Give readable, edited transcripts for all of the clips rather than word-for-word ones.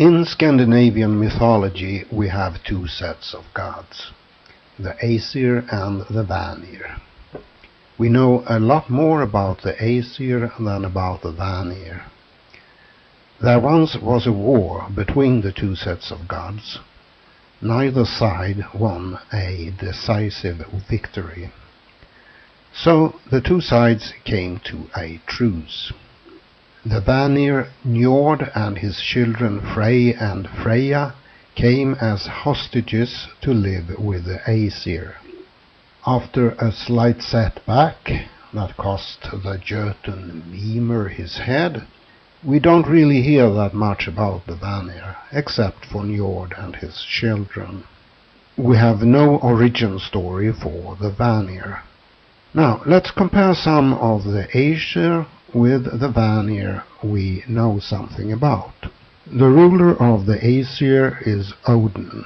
In Scandinavian mythology we have two sets of gods, the Aesir and the Vanir. We know a lot more about the Aesir than about the Vanir. There once was a war between the two sets of gods. Neither side won a decisive victory. So the two sides came to a truce. The Vanir, Njord, and his children Frey and Freya came as hostages to live with the Aesir. After a slight setback that cost the Jotun Mimir his head, we don't really hear that much about the Vanir, except for Njord and his children. We have no origin story for the Vanir. Now, let's compare some of the Aesir with the Vanir we know something about. The ruler of the Aesir is Odin.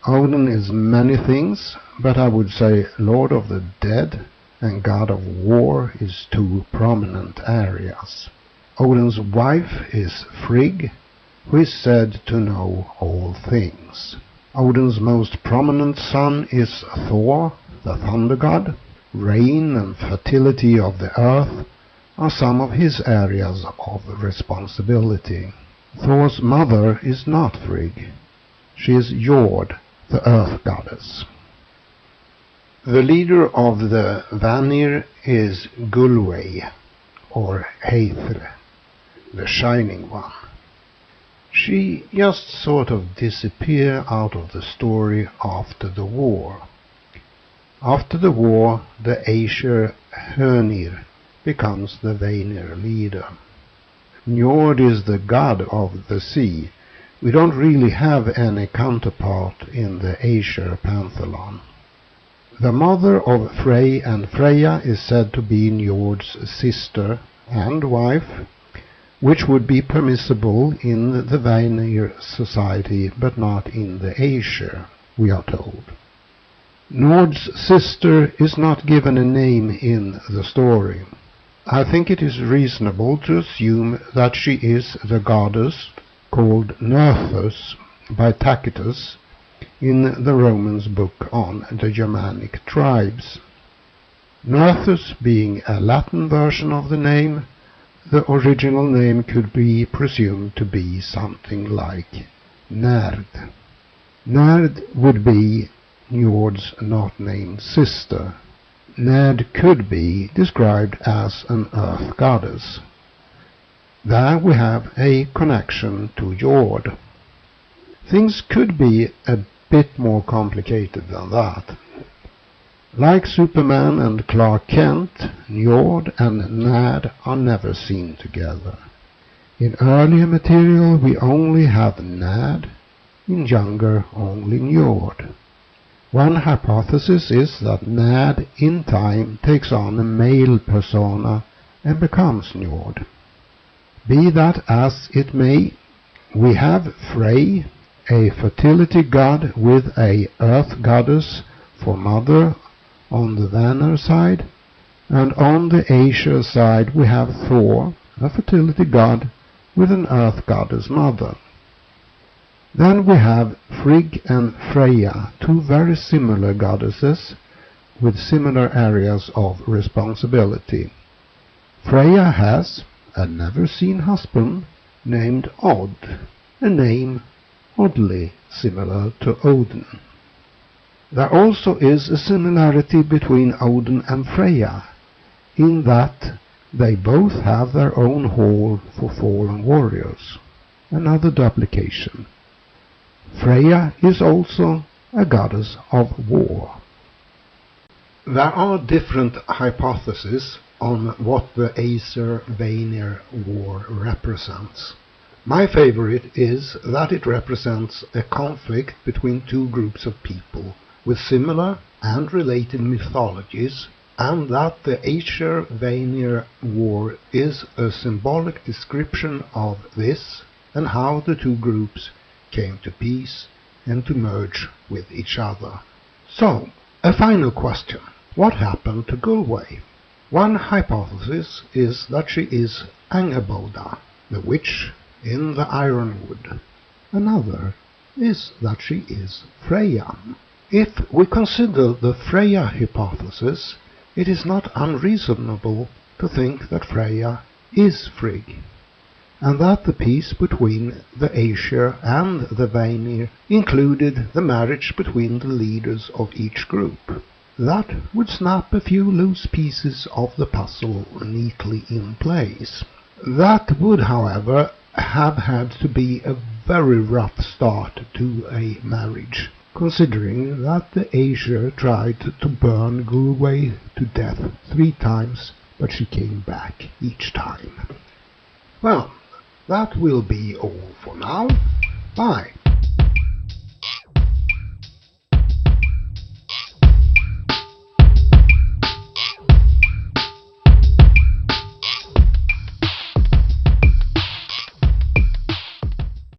Odin is many things, but I would say Lord of the Dead and God of War is two prominent areas. Odin's wife is Frigg, who is said to know all things. Odin's most prominent son is Thor, the thunder god. Rain and fertility of the earth are some of his areas of responsibility. Thor's mother is not Frigg. She is Njord, the earth goddess. The leader of the Vanir is Gullveig, or Aether, the Shining One. She just sort of disappeared out of the story after the war. After the war, the Aesir Vanir becomes the Vanir leader. Njord is the god of the sea. We don't really have any counterpart in the Aesir pantheon. The mother of Frey and Freya is said to be Njord's sister and wife, which would be permissible in the Vanir society but not in the Aesir, we are told. Njord's sister is not given a name in the story. I think it is reasonable to assume that she is the goddess called Nerthus by Tacitus in the Romans book on the Germanic tribes. Nerthus being a Latin version of the name, the original name could be presumed to be something like Nerd. Nerd would be Njord's not-named sister. Nerd could be described as an earth goddess. There we have a connection to Njord. Things could be a bit more complicated than that. Like Superman and Clark Kent, Njord and Nerd are never seen together. In earlier material we only have Nerd, in younger only Njord. One hypothesis is that Nerd in time takes on a male persona and becomes Njord. Be that as it may, we have Frey, a fertility god with a earth goddess for mother on the Vanir side, and on the Aesir side we have Thor, a fertility god with an earth goddess mother. Then we have Frigg and Freya, two very similar goddesses with similar areas of responsibility. Freya has a never-seen husband named Odd, a name oddly similar to Odin. There also is a similarity between Odin and Freya, in that they both have their own hall for fallen warriors, another duplication. Freya is also a goddess of war. There are different hypotheses on what the Aesir-Vanir war represents. My favorite is that it represents a conflict between two groups of people with similar and related mythologies, and that the Aesir-Vanir war is a symbolic description of this and how the two groups came to peace and to merge with each other. So, a final question. What happened to Gullveig? One hypothesis is that she is Angerboda, the witch in the Ironwood. Another is that she is Freya. If we consider the Freya hypothesis, it is not unreasonable to think that Freya is Frigg, and that the peace between the Aesir and the Vanir included the marriage between the leaders of each group. That would snap a few loose pieces of the puzzle neatly in place. That would, however, have had to be a very rough start to a marriage, considering that the Aesir tried to burn Gullveig to death 3 times, but she came back each time. Well, that will be all for now. Bye.